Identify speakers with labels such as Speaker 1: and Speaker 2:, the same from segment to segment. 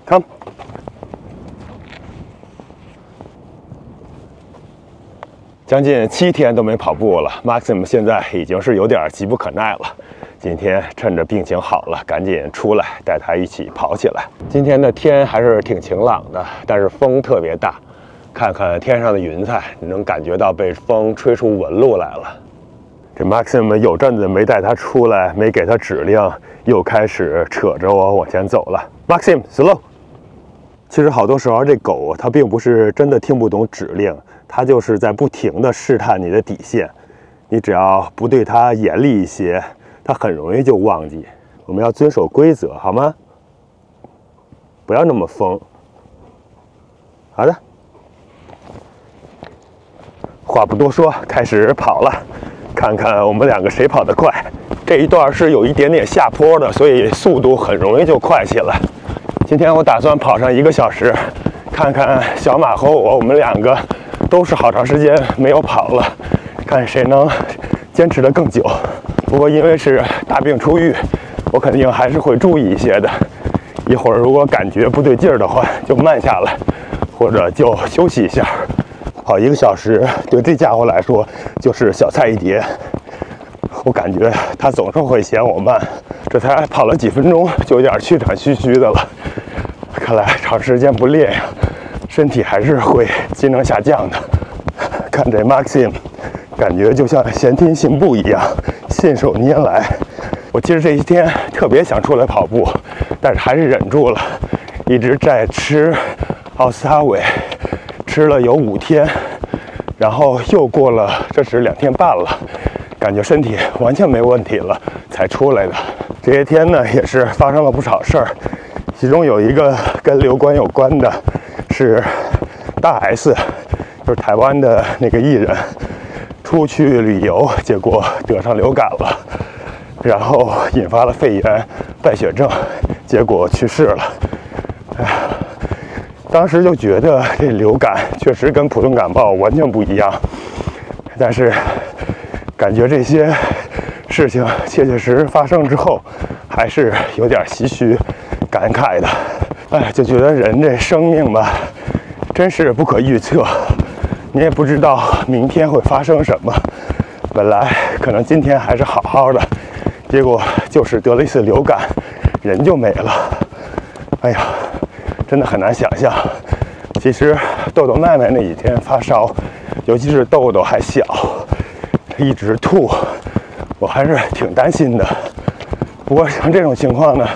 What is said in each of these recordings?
Speaker 1: Come。将近7天都没跑步了 ，Maxim 现在已经是有点急不可耐了。今天趁着病情好了，赶紧出来带他一起跑起来。今天的天还是挺晴朗的，但是风特别大。看看天上的云彩，你能感觉到被风吹出纹路来了。这 Maxim 有阵子没带他出来，没给他指令，又开始扯着我往前走了。Maxim slow。其实好多时候这狗它并不是真的听不懂指令，它就是在不停地试探你的底线。你只要不对它严厉一些，它很容易就忘记。我们要遵守规则，好吗？不要那么疯。好的。话不多说，开始跑了。看看我们两个谁跑得快。这一段是有一点点下坡的，所以速度很容易就快起来。今天我打算跑上1个小时，看看小马和我们两个都是好长时间没有跑了，看谁能坚持得更久。不过因为是大病初愈，我肯定还是会注意一些的。一会儿如果感觉不对劲儿的话，就慢下来，或者就休息一下。跑1个小时对这家伙来说就是小菜一碟。我感觉他总是会嫌我慢，这才跑了几分钟就有点气喘吁吁的了。看来长时间不练呀，身体还是会机能下降的。看这 Maxim， 感觉就像先天行步一样，信手拈来。我其实这些天特别想出来跑步，但是还是忍住了，一直在吃奥司他韦，吃了有5天，然后又过了这是2天半了。感觉身体完全没问题了，才出来的。这些天呢，也是发生了不少事儿，其中有一个跟流感有关的，是大 S， 就是台湾的那个艺人，出去旅游，结果得上流感了，然后引发了肺炎败血症，结果去世了。哎呀，当时就觉得这流感确实跟普通感冒完全不一样，但是感觉这些事情切切实实发生之后，还是有点唏嘘感慨的。哎，就觉得人这生命吧，真是不可预测，你也不知道明天会发生什么。本来可能今天还是好好的，结果就是得了一次流感，人就没了。哎呀，真的很难想象。其实豆豆妹妹那几天发烧，尤其是豆豆还小，一直吐，我还是挺担心的。不过像这种情况呢，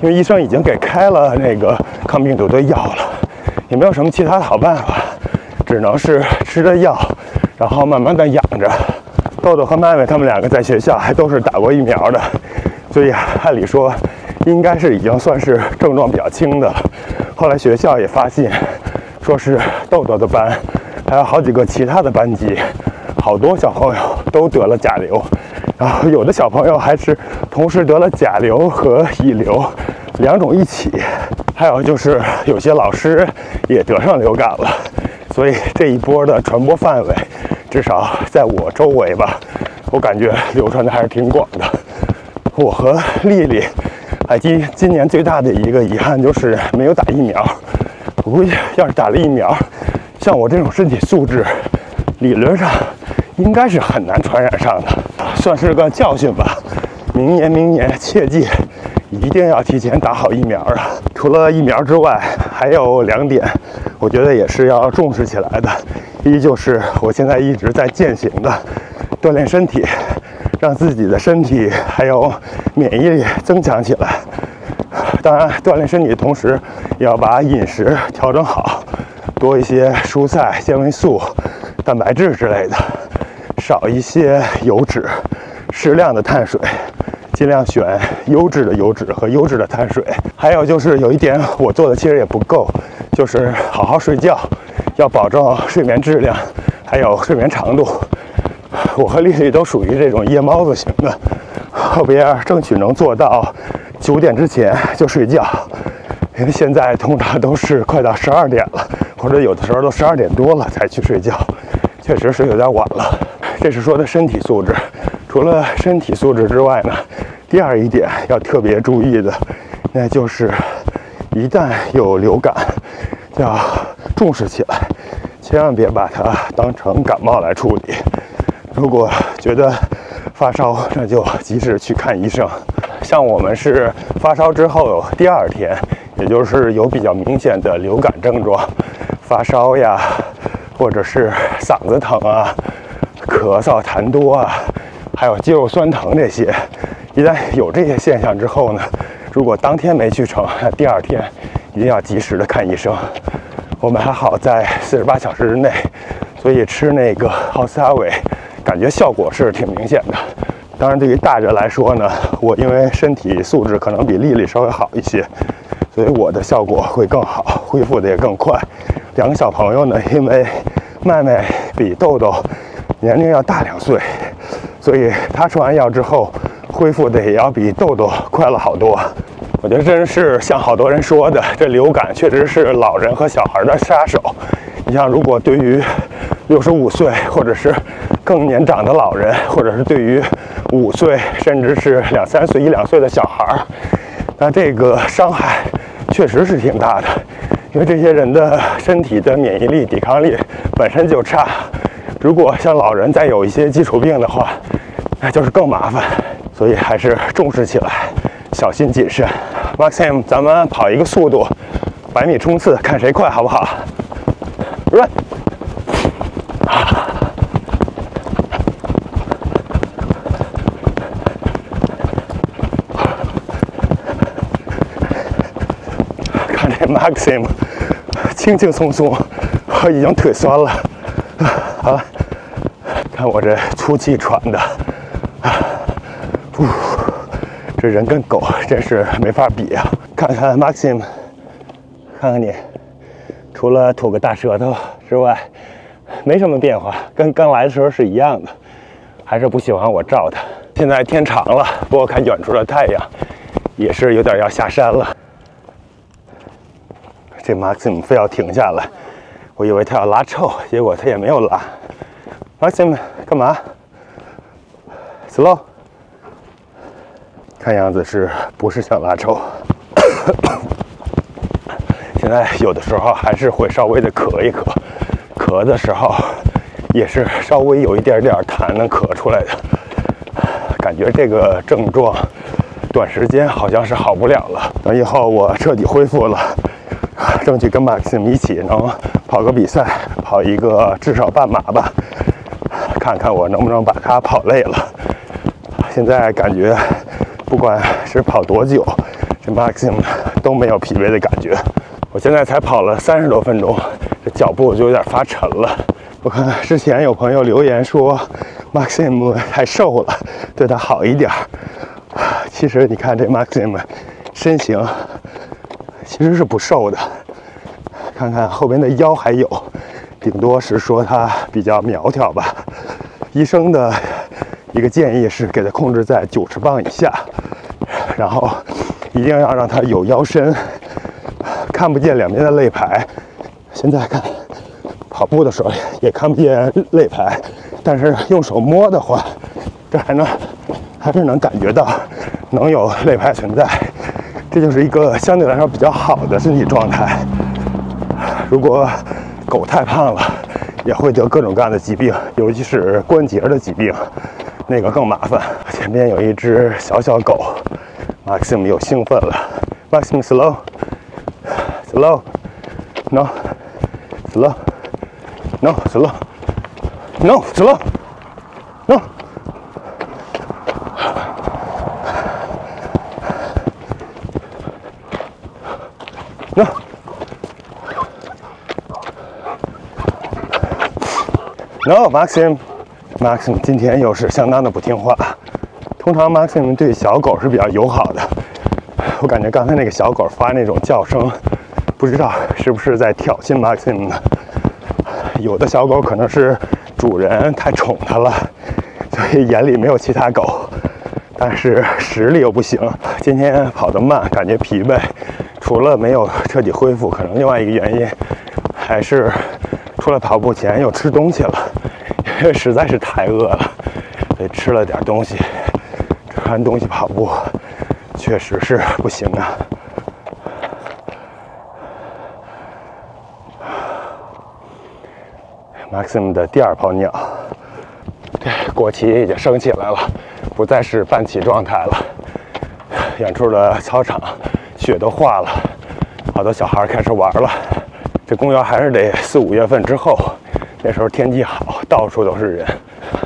Speaker 1: 因为医生已经给开了那个抗病毒的药了，也没有什么其他的好办法，只能是吃着药，然后慢慢的养着。豆豆和妹妹他们2个在学校还都是打过疫苗的，所以按理说应该是已经算是症状比较轻的了。后来学校也发现，说是豆豆的班还有好几个其他的班级，好多小朋友都得了甲流，然后有的小朋友还是同时得了甲流和乙流2种一起，还有就是有些老师也得上流感了，所以这一波的传播范围，至少在我周围吧，我感觉流传的还是挺广的。我和丽丽，今年最大的一个遗憾就是没有打疫苗。我估计要是打了疫苗，像我这种身体素质，理论上应该是很难传染上的，算是个教训吧。明年切记一定要提前打好疫苗啊！除了疫苗之外，还有2点，我觉得也是要重视起来的。一就是我现在一直在践行的锻炼身体，让自己的身体还有免疫力增强起来。当然，锻炼身体的同时，也要把饮食调整好，多一些蔬菜、纤维素、蛋白质之类的，少一些油脂，适量的碳水，尽量选优质的油脂和优质的碳水。还有就是有一点我做的其实也不够，就是好好睡觉，要保证睡眠质量，还有睡眠长度。我和丽丽都属于这种夜猫子型的，后边争取能做到9点之前就睡觉，因为现在通常都是快到12点了，或者有的时候都12点多了才去睡觉，确实是有点晚了。这是说的身体素质。除了身体素质之外呢，第二一点要特别注意的，那就是一旦有流感，要重视起来，千万别把它当成感冒来处理。如果觉得发烧，那就及时去看医生。像我们是发烧之后第2天，也就是有比较明显的流感症状，发烧呀，或者是嗓子疼啊、咳嗽、痰多啊，还有肌肉酸疼这些。一旦有这些现象之后呢，如果当天没去成，那第2天一定要及时的看医生。我们还好在48小时之内，所以吃那个奥司他韦，感觉效果是挺明显的。当然，对于大人来说呢，我因为身体素质可能比丽丽稍微好一些，所以我的效果会更好，恢复的也更快。2个小朋友呢，因为麦麦比豆豆年龄要大2岁，所以他吃完药之后恢复的也要比豆豆快了好多。我觉得真是像好多人说的，这流感确实是老人和小孩的杀手。你像如果对于65岁或者是更年长的老人，或者是对于5岁甚至是2、3岁、1、2岁的小孩，那这个伤害确实是挺大的，因为这些人的身体的免疫力、抵抗力本身就差，如果像老人再有一些基础病的话，那就是更麻烦。所以还是重视起来，小心谨慎。Maxim， 咱们跑一个速度，100米冲刺，看谁快，好不好 ？Run！ 看这 Maxim， 轻轻松松，我已经腿酸了。好了，看我这出气喘的，这人跟狗真是没法比啊！看看 Maxim， 看看你，除了吐个大舌头之外，没什么变化，跟刚来的时候是一样的，还是不喜欢我照他。现在天长了，不过看远处的太阳，也是有点要下山了。这 Maxim 非要停下来，我以为他要拉臭，结果他也没有拉。Maxim 干嘛 ？Slow。看样子是不是想拉臭？现在有的时候还是会稍微的咳一咳，咳的时候也是稍微有一点点痰能咳出来的。感觉这个症状短时间好像是好不了了。等以后我彻底恢复了，争取跟 Maxim 一起能跑个比赛，跑一个至少半马吧，看看我能不能把他跑累了。现在感觉不管是跑多久，这 Maxim 都没有疲惫的感觉。我现在才跑了30多分钟，这脚步就有点发沉了。我看之前有朋友留言说 Maxim 太瘦了，对他好一点。其实你看这 Maxim 身形其实是不瘦的，看看后边的腰还有，顶多是说他比较苗条吧。医生的一个建议是给他控制在90磅以下，然后一定要让他有腰身，看不见两边的肋排。现在看跑步的时候也看不见肋排，但是用手摸的话，这还是能感觉到能有肋排存在，这就是一个相对来说比较好的身体状态。如果狗太胖了，也会得各种各样的疾病，尤其是关节的疾病，那个更麻烦。前面有一只小狗 ，Maxim 又兴奋了。Maxim slow， no slow， no slow， no slow， no。No Maxim 今天又是相当的不听话。通常 Maxim 对小狗是比较友好的，我感觉刚才那个小狗发那种叫声，不知道是不是在挑衅 Maxim 呢？有的小狗可能是主人太宠它了，所以眼里没有其他狗，但是实力又不行。今天跑得慢，感觉疲惫，除了没有彻底恢复，可能另外一个原因还是出来跑步前又吃东西了，因为实在是太饿了，所以吃了点东西。吃完东西跑步确实是不行啊。Maxim 的第2泡尿。对，国旗已经升起来了，不再是半旗状态了。远处的操场雪都化了，好多小孩开始玩了。这公园还是得4、5月份之后，那时候天气好，到处都是人。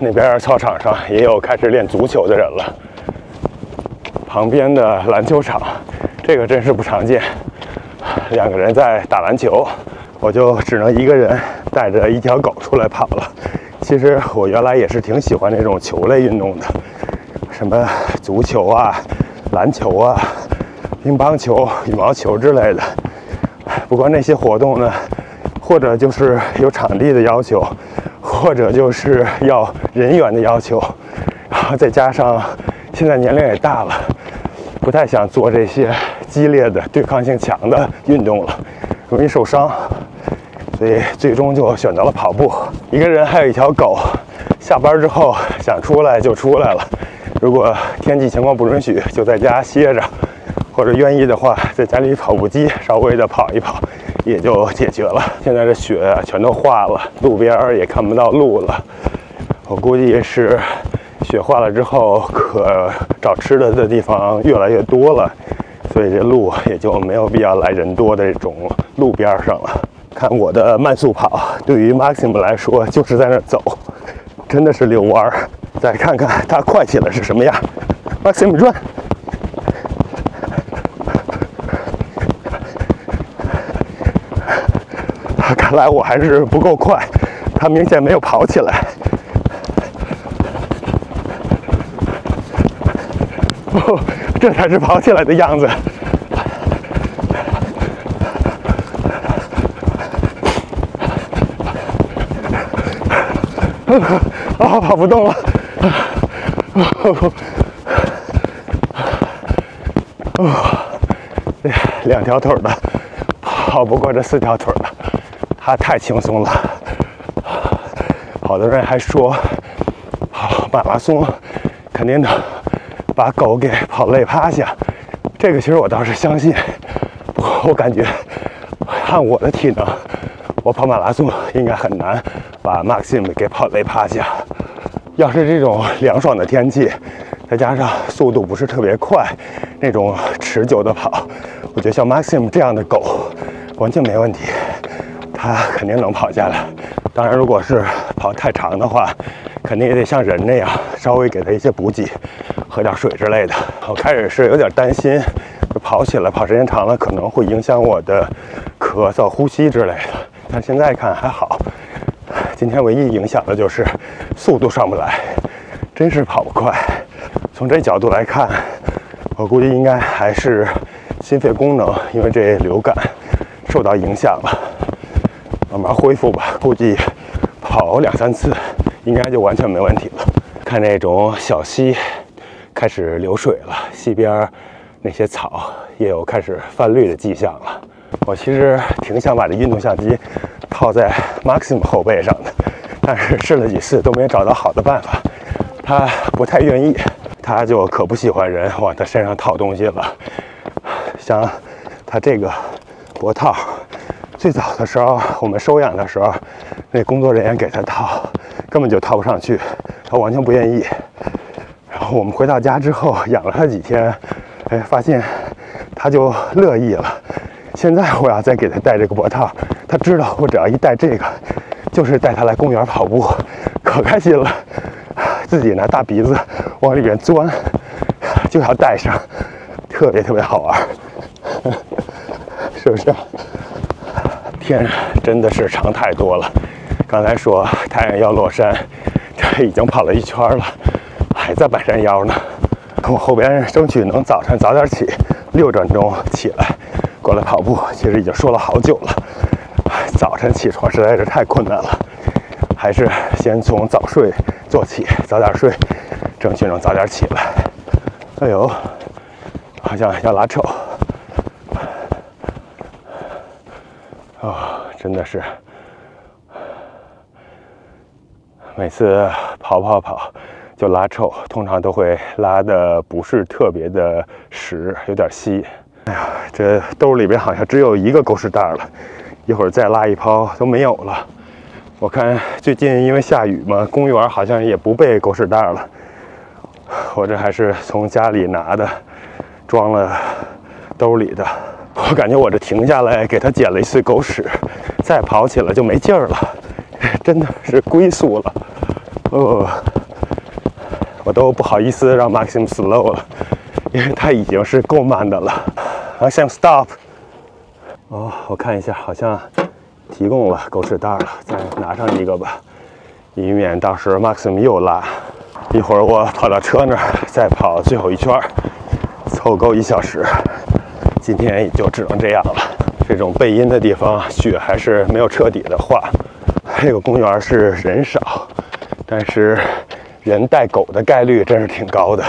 Speaker 1: 那边操场上也有开始练足球的人了。旁边的篮球场，这个真是不常见，2个人在打篮球，我就只能1个人带着1条狗出来跑了。其实我原来也是挺喜欢那种球类运动的，什么足球啊、篮球啊、乒乓球、羽毛球之类的。不过那些活动呢，或者就是有场地的要求，或者就是要人员的要求，然后再加上现在年龄也大了，不太想做这些激烈的、对抗性强的运动了，容易受伤，所以最终就选择了跑步。1个人还有1条狗，下班之后想出来就出来了，如果天气情况不允许，就在家歇着，或者愿意的话，在家里跑步机稍微的跑一跑，也就解决了。现在这雪全都化了，路边也看不到路了。我估计是雪化了之后，可找吃的的地方越来越多了，所以这路也就没有必要来人多的这种路边上了。看我的慢速跑，对于 Maxim 来说就是在那走，真的是遛弯儿。再看看它快起来是什么样 ，Maxim 转。看来我还是不够快，他明显没有跑起来。哦，这才是跑起来的样子。啊，跑不动了。2条腿的跑不过这4条腿的。他太轻松了，好多人还说跑马拉松肯定能把狗给跑累趴下，这个其实我倒是相信。不过我感觉按我的体能，我跑马拉松应该很难把 Maxim 给跑累趴下。要是这种凉爽的天气，再加上速度不是特别快，那种持久的跑，我觉得像 Maxim 这样的狗完全没问题。它肯定能跑下来，当然，如果是跑太长的话，肯定也得像人那样稍微给它一些补给，喝点水之类的。我开始是有点担心，跑起来跑时间长了可能会影响我的咳嗽、呼吸之类的，但现在看还好。今天唯一影响的就是速度上不来，真是跑不快。从这角度来看，我估计应该还是心肺功能因为这流感受到影响了。慢慢恢复吧，估计跑2、3次应该就完全没问题了。看那种小溪开始流水了，溪边那些草也有开始泛绿的迹象了。我其实挺想把这运动相机套在 Maxim 后背上的，但是试了几次都没找到好的办法。他不太愿意，他就可不喜欢人往他身上套东西了。像他这个脖套，最早的时候我们收养的时候，那工作人员给他套，根本就套不上去，他完全不愿意。然后我们回到家之后养了他几天，发现他就乐意了。现在我要再给他戴这个脖套，他知道我只要一戴这个，就是带他来公园跑步，可开心了，自己拿大鼻子往里面钻，就要戴上，特别特别好玩，是不是？天真的是长太多了。刚才说太阳要落山，这已经跑了1圈了，还在半山腰呢。我后边争取能早晨早点起，6点钟起来过来跑步，其实已经说了好久了。早晨起床实在是太困难了，还是先从早睡做起，早点睡，争取能早点起来。哎呦，好像要拉扯。哦，真的是，每次跑就拉臭，通常都会拉的不是特别的实，有点稀。哎呀，这兜里边好像只有1个狗屎袋了，一会儿再拉一泡都没有了。我看最近因为下雨嘛，公园好像也不备狗屎袋了。我这还是从家里拿的，装了兜里的。我感觉我这停下来给它捡了一次狗屎，再跑起来就没劲儿了，真的是龟速了。我都不好意思让 Maxim slow 了，因为它已经是够慢的了。Maxim stop。哦，我看一下，好像提供了狗屎袋了，再拿上一个吧，以免到时 Maxim 又拉。一会儿我跑到车那儿，再跑最后一圈，凑够1小时。今天也就只能这样了。这种背阴的地方，雪还是没有彻底的化。这个公园是人少，但是人带狗的概率真是挺高的。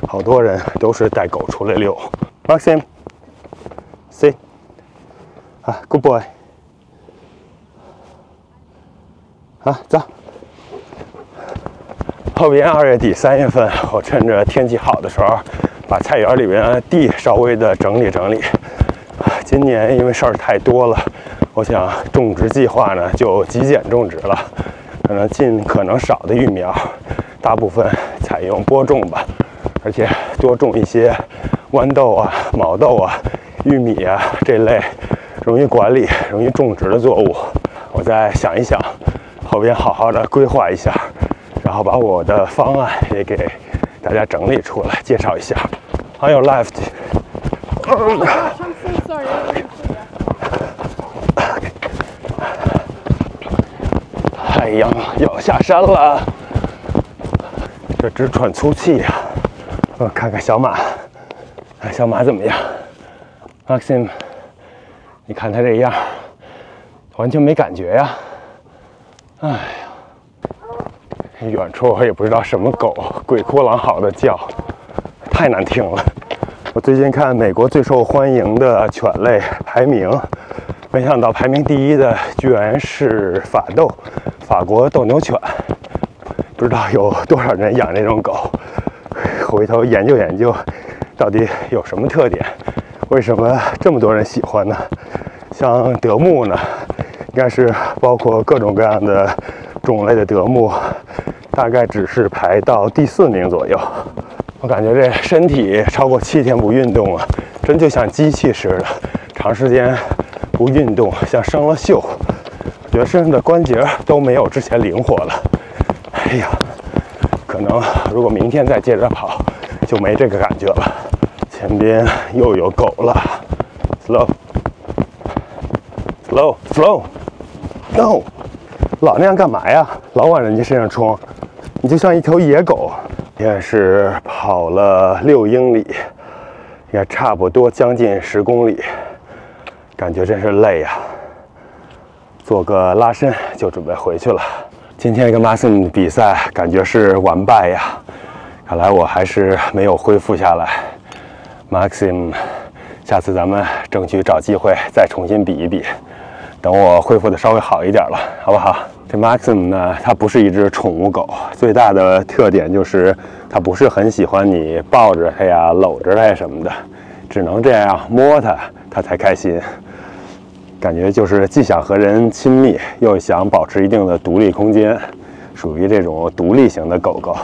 Speaker 1: 好多人都是带狗出来遛。Maxim， sit， 啊 ，good boy， 啊，走。后边2月底3月份，我趁着天气好的时候，把菜园里边地稍微的整理整理。今年因为事儿太多了，我想种植计划呢就极简种植了，可能尽可能少的育苗，大部分采用播种吧，而且多种一些豌豆啊、毛豆啊、玉米啊这类容易管理、容易种植的作物。我再想一想，后边好好的规划一下。然后把我的方案也给大家整理出来，介绍一下。On your left。I'm
Speaker 2: so sorry.
Speaker 1: 太阳要下山了，这直喘粗气呀！看看小马，看小马怎么样 ？Maxim， 你看他这样，完全没感觉呀。哎呀！远处我也不知道什么狗，鬼哭狼嚎的叫，太难听了。我最近看美国最受欢迎的犬类排名，没想到排名第1的居然是法国斗牛犬。不知道有多少人养这种狗，回头研究研究，到底有什么特点，为什么这么多人喜欢呢？像德牧呢，应该是包括各种各样的种类的德牧，大概只是排到第4名左右。我感觉这身体超过7天不运动啊，真就像机器似的，长时间不运动像生了锈，我觉得身上的关节都没有之前灵活了。哎呀，可能如果明天再接着跑，就没这个感觉了。前边又有狗了 ，slow，no， 老那样干嘛呀？老往人家身上冲，你就像一条野狗。也是跑了6英里，也差不多将近10公里，感觉真是累呀。做个拉伸就准备回去了。今天跟 Maxim 比赛感觉是完败呀，看来我还是没有恢复下来。Maxim， 下次咱们争取找机会再重新比一比，等我恢复的稍微好一点了，好不好？这 Maxim 呢，它不是一只宠物狗，最大的特点就是它不是很喜欢你抱着它呀、搂着它呀什么的，只能这样摸它，它才开心。感觉就是既想和人亲密，又想保持一定的独立空间，属于这种独立型的狗狗。